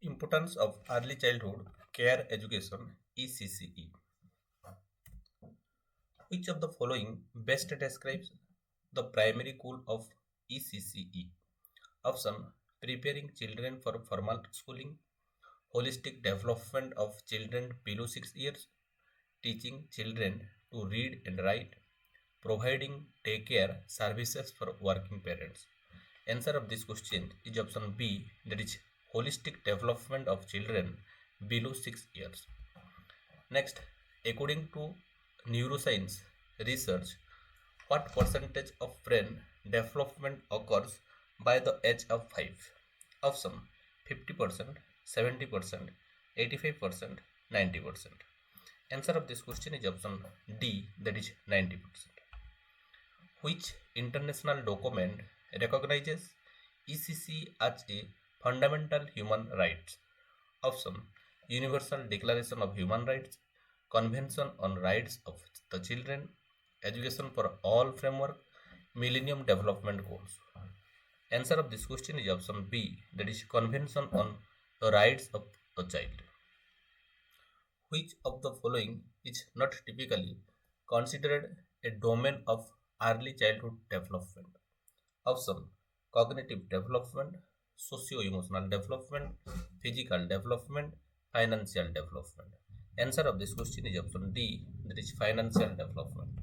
Importance of early childhood care education ECCE. Which of the following best describes the primary goal of ECCE? Option: preparing children for formal schooling, holistic development of children below 6 years, teaching children to read and write, providing daycare services for working parents. Answer of this question is option B, that is holistic development of children below 6 years. Next, according to neuroscience research, what percentage of brain development occurs by the age of 5? Option: 50%, 70%, 85%, 90%. Answer of this question is option D, that is 90%. Which international document recognizes ECC as a fundamental human right? Option: Universal Declaration of Human Rights, Convention on Rights of the Children, Education for All Framework, Millennium Development Goals. Answer of this question is option B, that is Convention on the Rights of the Child. Which of the following is not typically considered a domain of early childhood development? Option: cognitive development, socio-emotional development, physical development, financial development. Answer of this question is option D, that is financial development.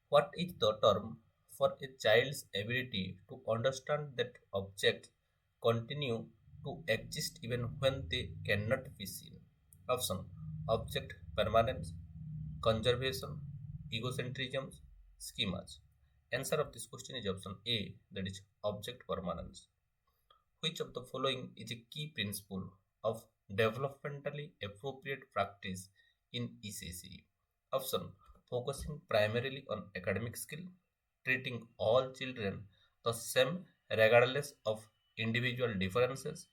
What is the term for a child's ability to understand that objects continue to exist even when they cannot be seen? Option: object permanence, conservation, egocentrism, schemas. Answer of this question is option A, that is object permanence. Which of the following is a key principle of developmentally appropriate practice in ECCE? Option: focusing primarily on academic skill, treating all children the same regardless of individual differences,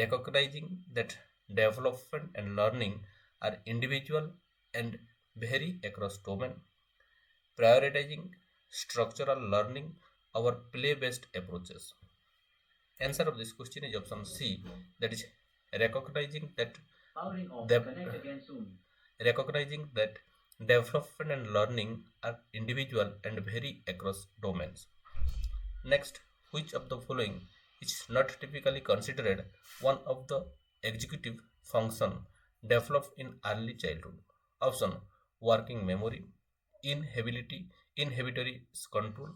recognizing that development and learning are individual and vary across domain, prioritizing structural learning over play-based approaches. Answer of this question is option C, that is recognizing that recognizing that development and learning are individual and vary across domains. Next, which of the following is not typically considered one of the executive function developed in early childhood? Option: working memory, inhibitory control,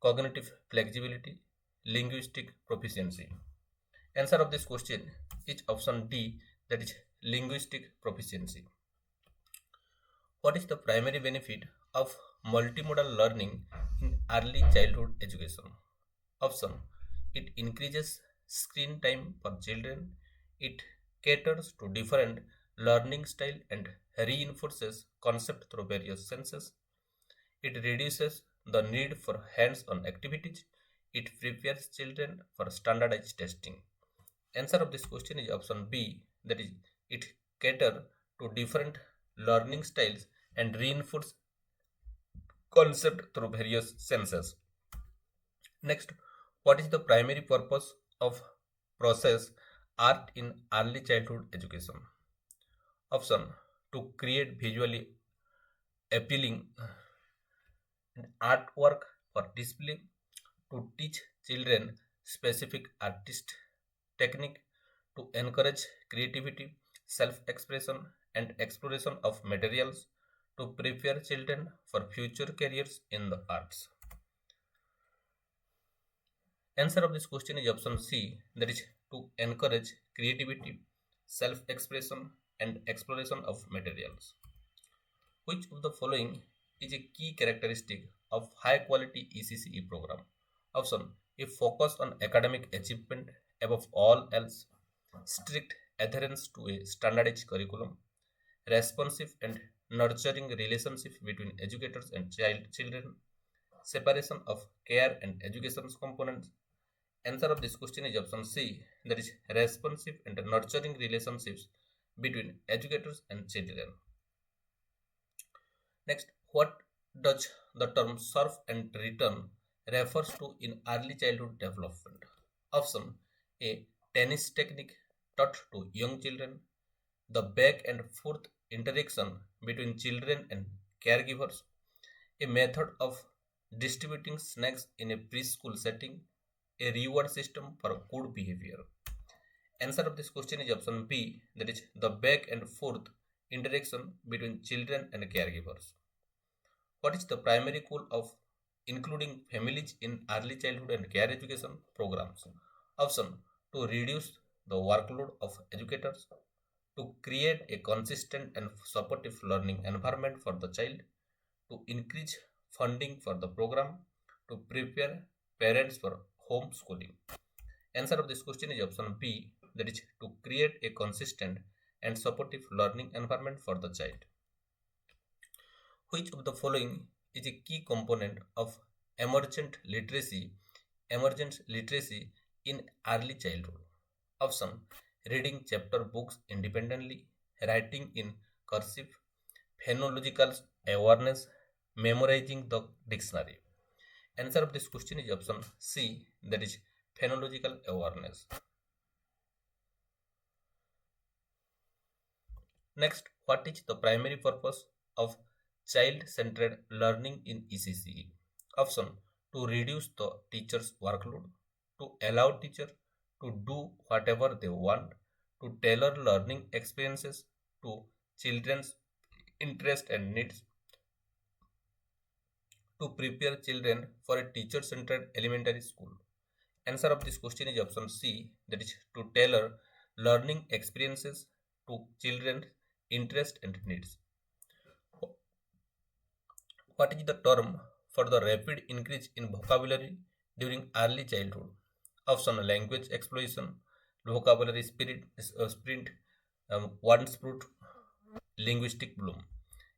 cognitive flexibility, linguistic proficiency. Answer of this question is option D, that is linguistic proficiency. What is the primary benefit of multimodal learning in early childhood education? Option: it increases screen time for children, it caters to different learning style and reinforces concept through various senses, it reduces the need for hands-on activities, it prepares children for standardized testing. Answer of this question is option B, that is it cater to different learning styles and reinforce concept through various senses. Next, what is the primary purpose of process art in early childhood education? Option: to create visually appealing artwork for display, to teach children specific artist technique, to encourage creativity, self-expression and exploration of materials, to prepare children for future careers in the arts. Answer of this question is option C, that is to encourage creativity, self-expression and exploration of materials. Which of the following is a key characteristic of high quality ECCE program? Option: a focus on academic achievement above all else, strict adherence to a standardized curriculum, responsive and nurturing relationship between educators and children, separation of care and education components. Answer of this question is option C, that is responsive and nurturing relationships between educators and children. Next, what does the term serve and return refers to in early childhood development? Option: a tennis technique taught to young children, the back and forth interaction between children and caregivers, a method of distributing snacks in a preschool setting, a reward system for good behavior. Answer of this question is option B, that is the back and forth interaction between children and caregivers. What is the primary goal of including families in early childhood and care education programs? Option to reduce the workload of educators, to create a consistent and supportive learning environment for the child, to increase funding for the program, to prepare parents for homeschooling. Answer of this question is option B, that is to create a consistent and supportive learning environment for the child. Which of the following is a key component of emergent literacy, emergent literacy in early childhood? Option reading chapter books independently, writing in cursive, phonological awareness, memorizing the dictionary. Answer of this question is option C, that is phonological awareness. Next, what is the primary purpose of child-centered learning in ECCE? Option to reduce the teacher's workload, to allow teacher to do whatever they want, to tailor learning experiences to children's interest and needs, to prepare children for a teacher-centered elementary school. Answer of this question is option C, that is to tailor learning experiences to children's interest and needs. What is the term for the rapid increase in vocabulary during early childhood? Option language explosion, vocabulary sprint, word sprout, linguistic bloom.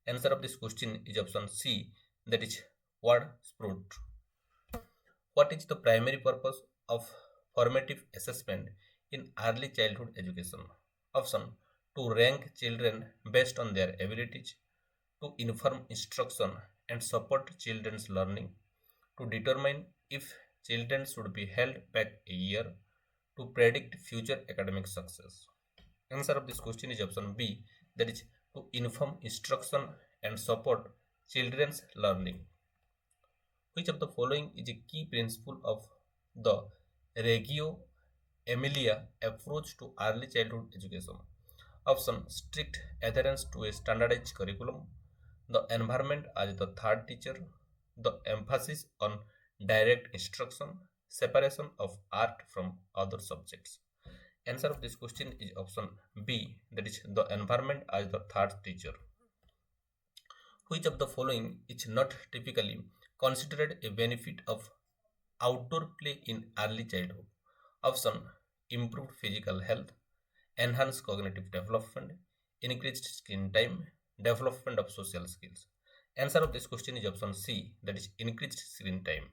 Answer of this question is option C, that is word sprout. What is the primary purpose of formative assessment in early childhood education? Option to rank children based on their abilities, to inform instruction and support children's learning, to determine if children should be held back a year, to predict future academic success. Answer of this question is option B, that is to inform instruction and support children's learning. Which of the following is a key principle of the Reggio Emilia approach to early childhood education? Option strict adherence to a standardized curriculum, the environment as the third teacher, the emphasis on direct instruction, separation of art from other subjects. Answer of this question is option B, that is the environment as the third teacher. Which of the following is not typically considered a benefit of outdoor play in early childhood? Option improved physical health, enhanced cognitive development, increased screen time, development of social skills. Answer of this question is option C, that is increased screen time.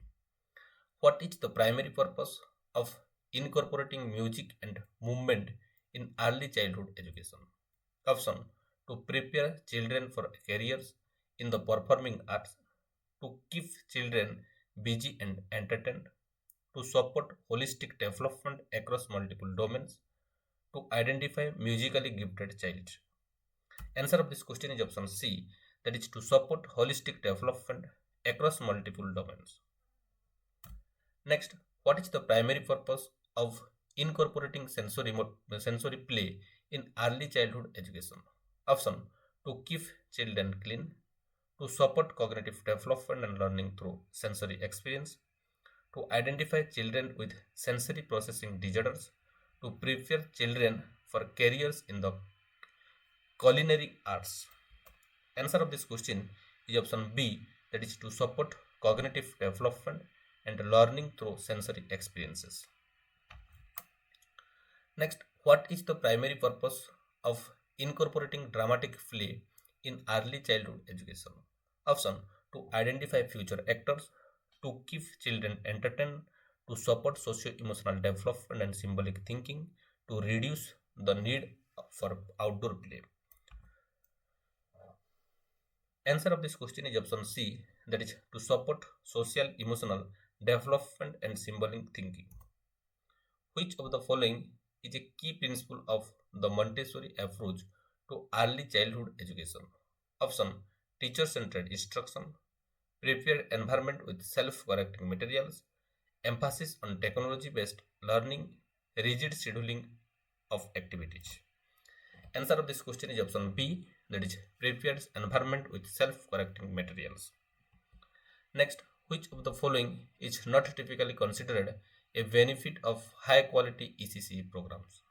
What is the primary purpose of incorporating music and movement in early childhood education? Option to prepare children for careers in the performing arts, to keep children busy and entertained, to support holistic development across multiple domains, to identify musically gifted child. Answer of this question is option C, that is to support holistic development across multiple domains. Next, what is the primary purpose of incorporating sensory play in early childhood education? Option to keep children clean, to support cognitive development and learning through sensory experience, to identify children with sensory processing disorders, to prepare children for careers in the culinary arts. Answer of this question is option B, that is to support cognitive development and learning through sensory experiences. Next, what is the primary purpose of incorporating dramatic play in early childhood education? Option to identify future actors, to keep children entertained, to support socio-emotional development and symbolic thinking, to reduce the need for outdoor play. Answer of this question is option C, that is to support social emotional development and symbolic thinking. Which of the following is a key principle of the Montessori approach to early childhood education? Option: teacher-centered instruction, prepared environment with self-correcting materials, emphasis on technology-based learning, rigid scheduling of activities. Answer of this question is option B, that is prepared environment with self-correcting materials. Next, which of the following is not typically considered a benefit of high quality ECCE programs?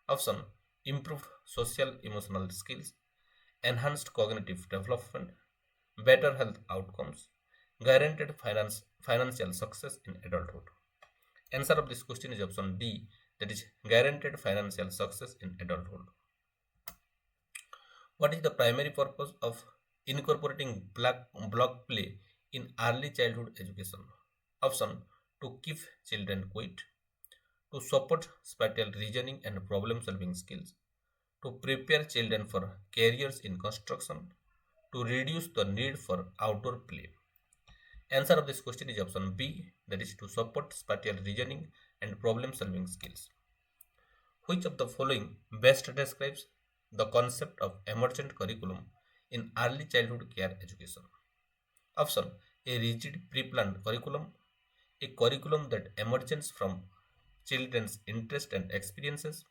Option: improved social emotional skills, enhanced cognitive development, better health outcomes, guaranteed financial success in adulthood. Answer of this question is option D, that is guaranteed financial success in adulthood. What is the primary purpose of incorporating block play in early childhood education? Option: to keep children quiet, to support spatial reasoning and problem solving skills, to prepare children for careers in construction, to reduce the need for outdoor play. Answer of this question is option B, that is to support spatial reasoning and problem solving skills. Which of the following best describes the concept of emergent curriculum in early childhood care education? Option: a rigid pre-planned curriculum, a curriculum that emerges from children's interests and experiences,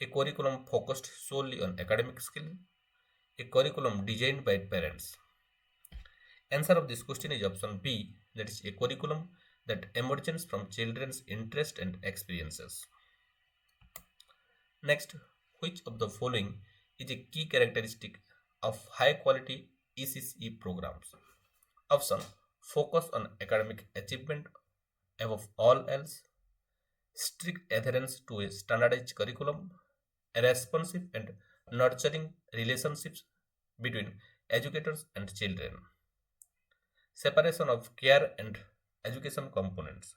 a curriculum focused solely on academic skill, a curriculum designed by parents. Answer of this question is option B, that is a curriculum that emerges from children's interests and experiences. Next, which of the following is a key characteristic of high quality ECCE programs? Option: focus on academic achievement above all else, strict adherence to a standardized curriculum, responsive and nurturing relationships between educators and children, separation of care and education components.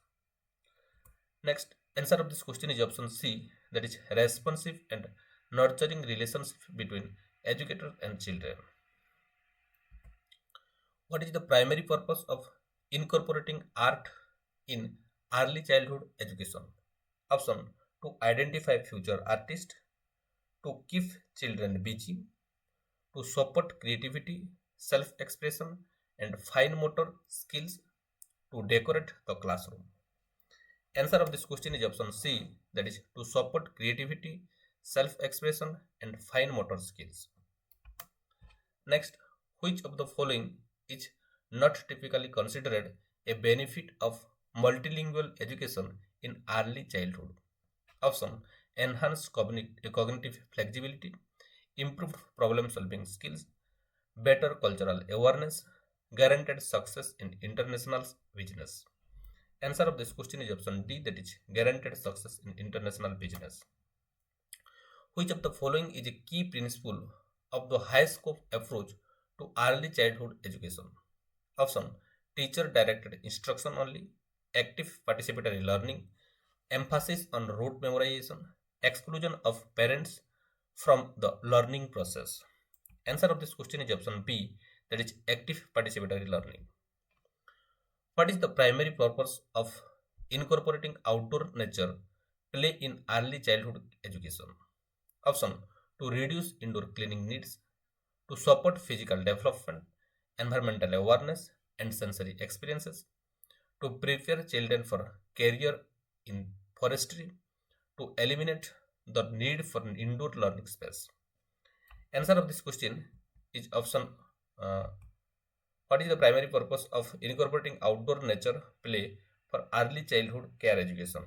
Next, answer of this question is option C, that is responsive and nurturing relationship between educators and children. What is the primary purpose of incorporating art in early childhood education? Option: to identify future artists, to keep children busy, to support creativity, self expression, and fine motor skills, to decorate the classroom. Answer of this question is option C, that is to support creativity, self expression, and fine motor skills. Next, which of the following is not typically considered a benefit of multilingual education in early childhood? Option: enhanced cognitive flexibility, improved problem solving skills, better cultural awareness, guaranteed success in international business. Answer of this question is option D, that is guaranteed success in international business. Which of the following is a key principle of the high scope approach to early childhood education? Option: teacher directed instruction only, active participatory learning, emphasis on rote memorization, exclusion of parents from the learning process. Answer of this question is option B, that is active participatory learning. What is the primary purpose of incorporating outdoor nature play in early childhood education? Option: to reduce indoor cleaning needs, to support physical development, environmental awareness, and sensory experiences, to prepare children for career in forestry, to eliminate the need for an indoor learning space. Answer of this question is option. What is the primary purpose of incorporating outdoor nature play for early childhood care education?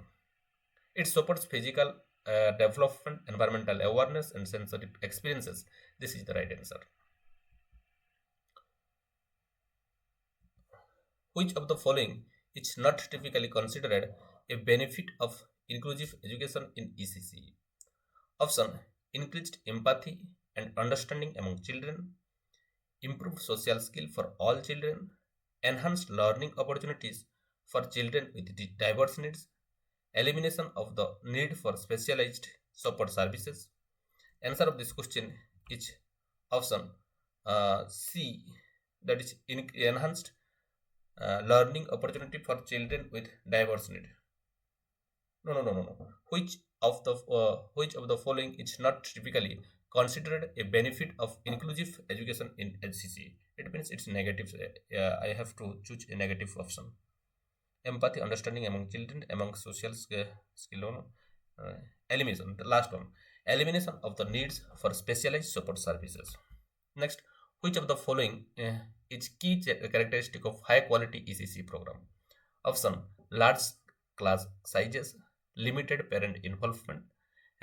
It supports physical development, environmental awareness, and sensory experiences. This is the right answer. Which of the following is not typically considered a benefit of inclusive education in ECCE? Option: increased empathy and understanding among children, improved social skill for all children, enhanced learning opportunities for children with diverse needs, elimination of the need for specialized support services. Answer of this question is option C, that is enhanced learning opportunity for children with diverse need. No. Which of the following is not typically considered a benefit of inclusive education in HCC? It means it's negative. I have to choose a negative option. Empathy, understanding among children, among social skill. Uh, Elimination. The last one. Elimination of the needs for specialized support services. Next, which of the following is key characteristic of high quality ECC program? Option: large class sizes, limited parent involvement,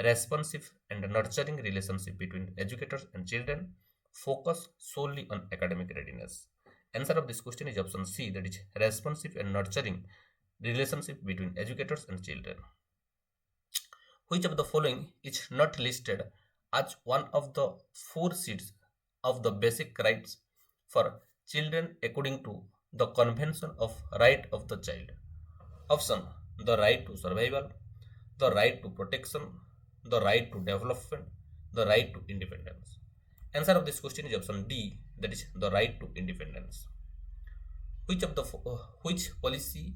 responsive and nurturing relationship between educators and children, focus solely on academic readiness. Answer of this question is option C, that is responsive and nurturing relationship between educators and children. Which of the following is not listed as one of the four seats of the basic rights for children according to the Convention of Right of the Child? Option: the right to survival, the right to protection, the right to development, the right to independence. Answer of this question is option D, that is the right to independence. Which policy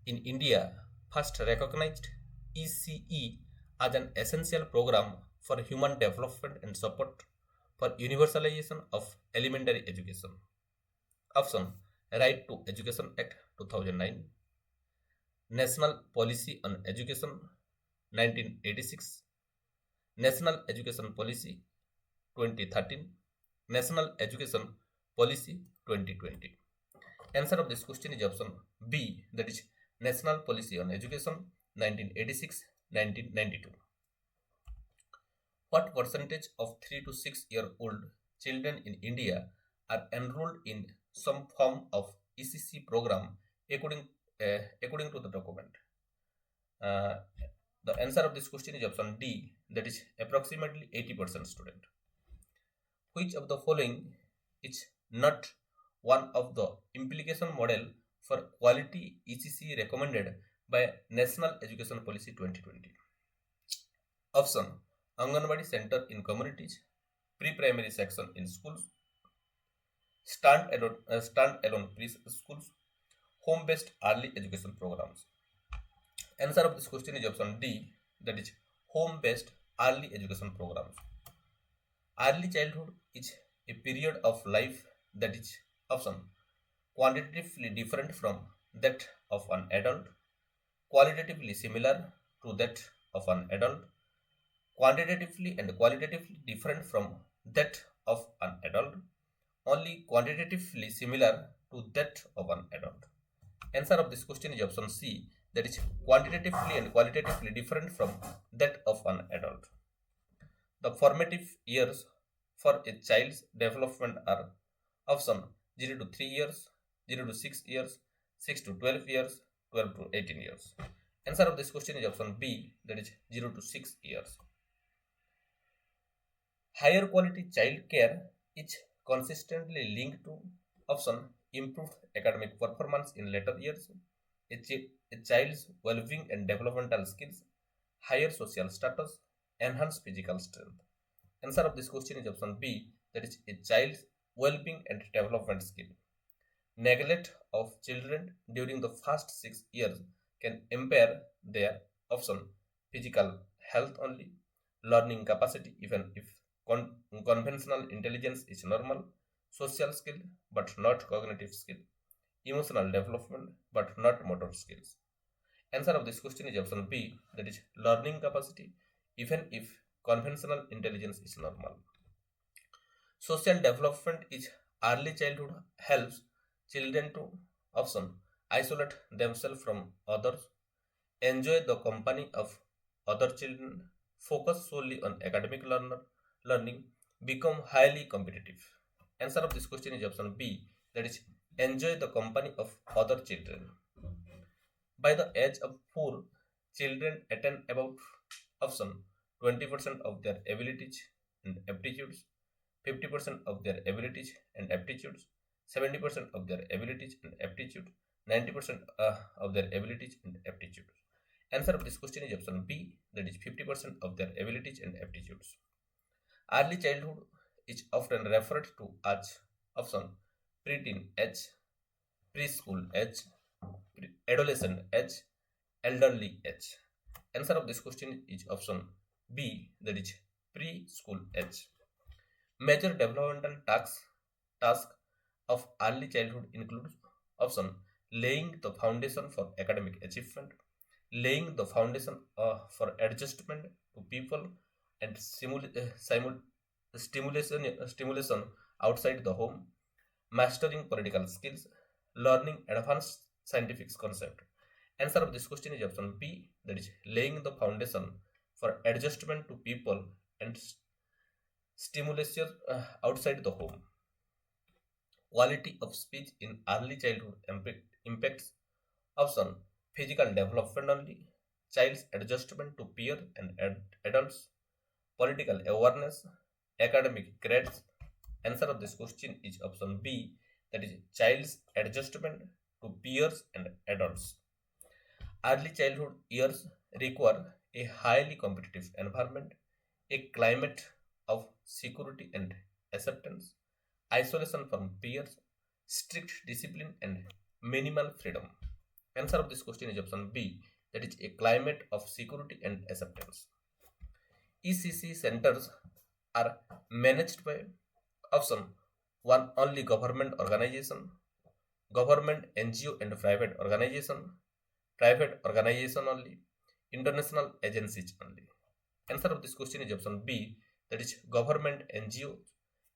in India first recognized ECE as an essential program for human development and support for universalization of elementary education? Option: Right to Education Act 2009, National Policy on Education 1986, National Education Policy 2013, National Education Policy 2020. Answer of this question is option B, that is National Policy on Education 1986-1992. What percentage of 3 to 6-year-old children in India are enrolled in some form of ECC program according, according to the document? Uh, the answer of this question is option D, that is approximately 80% student. Which of the following is not one of the implication model for quality ECC recommended by National Education Policy 2020? Option: Anganwadi center in communities, pre-primary section in schools, stand-alone preschools, home-based early education programs. Answer of this question is option D, that is home-based early education programs. Early childhood is a period of life that is option quantitatively different from that of an adult, qualitatively similar to that of an adult, quantitatively and qualitatively different from that of an adult, only quantitatively similar to that of an adult. Answer of this question is option C, that is quantitatively and qualitatively different from that of an adult. The formative years for a child's development are option 0 to 3 years, 0 to 6 years, 6 to 12 years, 12 to 18 years. Answer of this question is option B, that is 0 to 6 years. Higher quality child care is consistently linked to option improved academic performance in later years, a child's well-being and developmental skills, higher social status, enhanced physical strength. Answer of this question is option B, that is a child's well-being and development skill. Neglect of children during the first 6 years can impair their option physical health only, learning capacity even if conventional intelligence is normal, social skill but not cognitive skill, emotional development but not motor skills. Answer of this question is option B, that is learning capacity even if conventional intelligence is normal. Social development is early childhood helps children to option isolate themselves from others, enjoy the company of other children, focus solely on academic learning, become highly competitive. Answer of this question is option B, that is enjoy the company of other children. By the age of 4, children attain about option 20% of their abilities and aptitudes, 50% of their abilities and aptitudes, 70% of their abilities and aptitude, 90% of their abilities and aptitude. Answer of this question is option B, that is 50% of their abilities and aptitudes. Early childhood is often referred to as option preteen age, preschool age, adolescent age, elderly age. Answer of this question is option B, that is preschool age. Major developmental task of early childhood includes option laying the foundation for academic achievement, laying the foundation for adjustment to people and stimulation outside the home, mastering political skills, learning advanced scientific concept. Answer of this question is option B, that is laying the foundation for adjustment to people and stimulation outside the home. Quality of speech in early childhood impacts option physical development only, child's adjustment to peer and adults, political awareness, academic grades. Answer of this question is option B, that is child's adjustment to peers and adults. Early childhood years require a highly competitive environment, a climate of security and acceptance, isolation from peers, strict discipline, and minimal freedom. Answer of this question is option B, that is a climate of security and acceptance. ECC centers are managed by option 1 only government organization, government NGO and private organization only, international agencies only. Answer of this question is option B, that is government NGO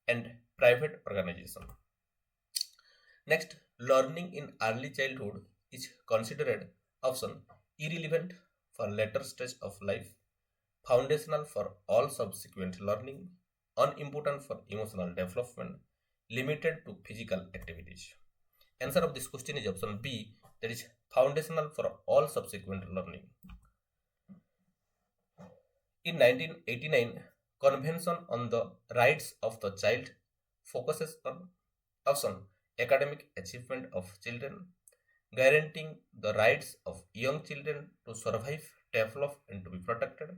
and private organization. Next, learning in early childhood is considered option irrelevant for later stage of life, foundational for all subsequent learning, unimportant for emotional development, limited to physical activities. Answer of this question is option B, that is foundational for all subsequent learning. In 1989, Convention on the Rights of the Child focuses on option academic achievement of children, guaranteeing the rights of young children to survive, develop, and to be protected,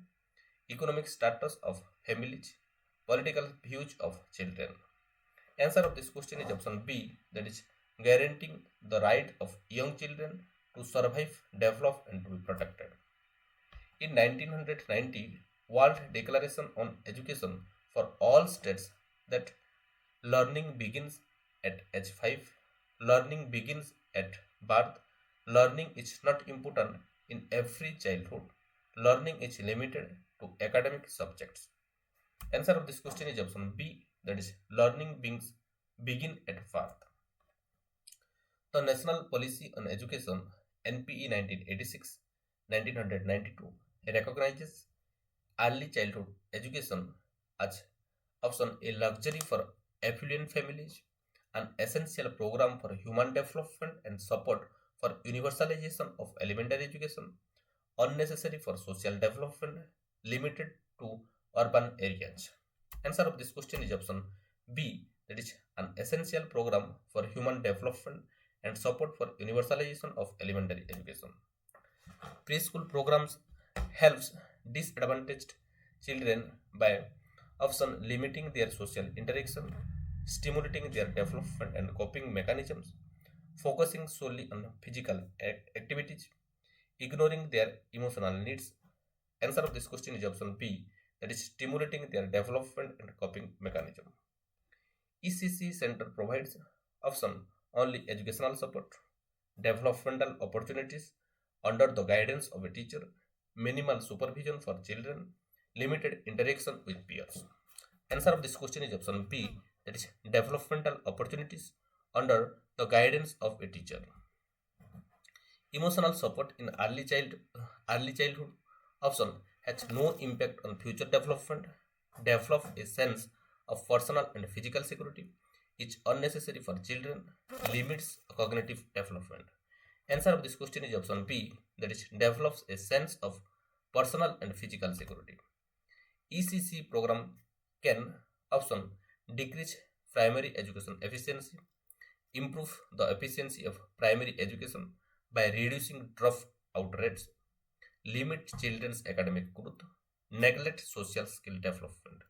economic status of families, political views of children. Answer of this question is option B, that is guaranteeing the right of young children to survive, develop, and to be protected. In 1990, World Declaration on Education for all states that learning begins at age 5, learning begins at birth, learning is not important in every childhood, learning is limited to academic subjects. Answer of this question is option B, that is learning begin at birth. The National Policy on Education NPE 1986-1992 recognizes early childhood education as option a luxury for affluent families, an essential program for human development and support for universalization of elementary education, unnecessary for social development, limited to urban areas. Answer of this question is option B, that is an essential program for human development and support for universalization of elementary education. Preschool programs helps disadvantaged children by option limiting their social interaction, stimulating their development and coping mechanisms, focusing solely on physical activities, ignoring their emotional needs. Answer of this question is option B, that is stimulating their development and coping mechanism. ECC center provides option only educational support, developmental opportunities under the guidance of a teacher, minimal supervision for children, limited interaction with peers. Answer of this question is option B, that is developmental opportunities under the guidance of a teacher. Emotional support in early childhood option has no impact on future development, develop a sense of personal and physical security, is unnecessary for children, limits cognitive development. Answer of this question is option B, that is develops a sense of personal and physical security. ECC program can option decrease primary education efficiency, improve the efficiency of primary education by reducing dropout rates, limit children's academic growth, neglect social skill development.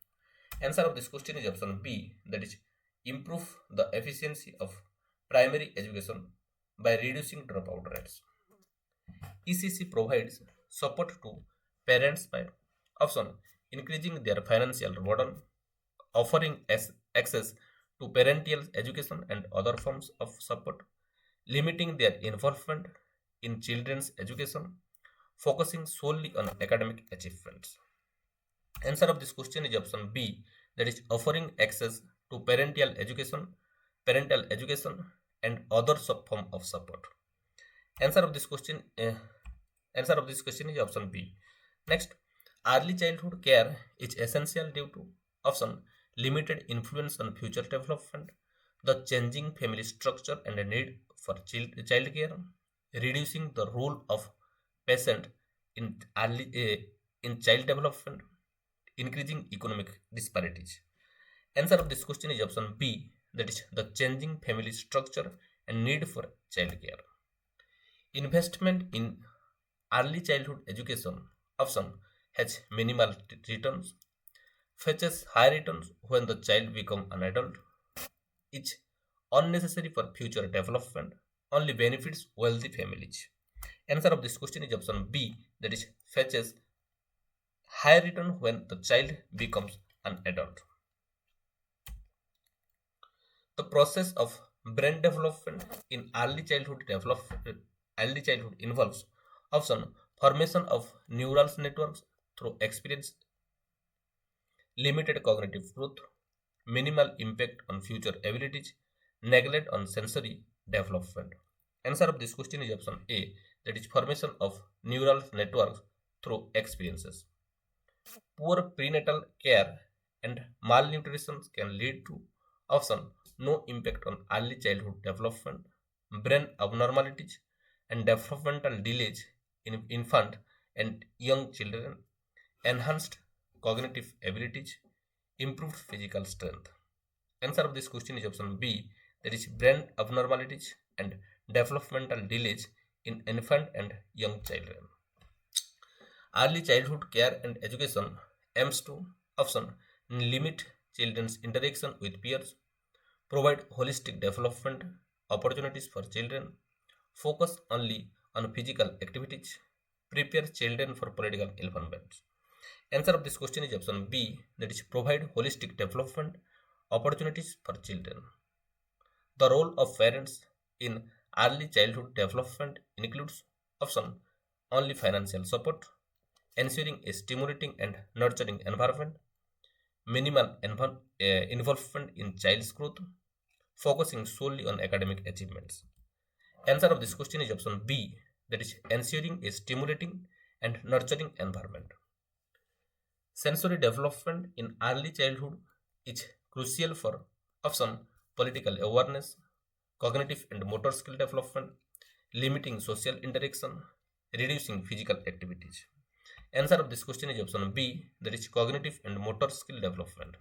Answer of this question is option B, that is improve the efficiency of primary education by reducing dropout rates. ECC provides support to parents by option increasing their financial burden, offering access to parental education and other forms of support, limiting their involvement in children's education, focusing solely on academic achievements. Answer of this question is option B, that is offering access to parental education and other form of support. Answer of this question answer of this question is option B. Next, early childhood care is essential due to option limited influence on future development, the changing family structure and a need for child care, reducing the role of patient in in child development, increasing economic disparities. Answer of this question is option B, that is the changing family structure and need for child care. Investment in early childhood education option has minimal returns, fetches high returns when the child becomes an adult, is unnecessary for future development, only benefits wealthy families. Answer of this question is option B, that is fetches high return when the child becomes an adult. The process of brain development in early childhood involves option formation of neural networks through experience, limited cognitive growth, minimal impact on future abilities, neglect on sensory development. Answer of this question is option A, that is formation of neural networks through experiences. Poor prenatal care and malnutrition can lead to option no impact on early childhood development, brain abnormalities, and developmental delays in infant and young children, enhanced cognitive abilities, improved physical strength. Answer of this question is option B, that is brain abnormalities and developmental delays in infant and young children. Early childhood care and education aims to option limit children's interaction with peers, provide holistic development opportunities for children, focus only on physical activities, prepare children for political involvement. Answer of this question is option B, that is provide holistic development opportunities for children. The role of parents in early childhood development includes option only financial support, ensuring a stimulating and nurturing environment, minimal involvement in child's growth, focusing solely on academic achievements. Answer of this question is option B, that is ensuring a stimulating and nurturing environment. Sensory development in early childhood is crucial for option political awareness, cognitive and motor skill development, limiting social interaction, reducing physical activities. Answer of this question is option B, that is cognitive and motor skill development.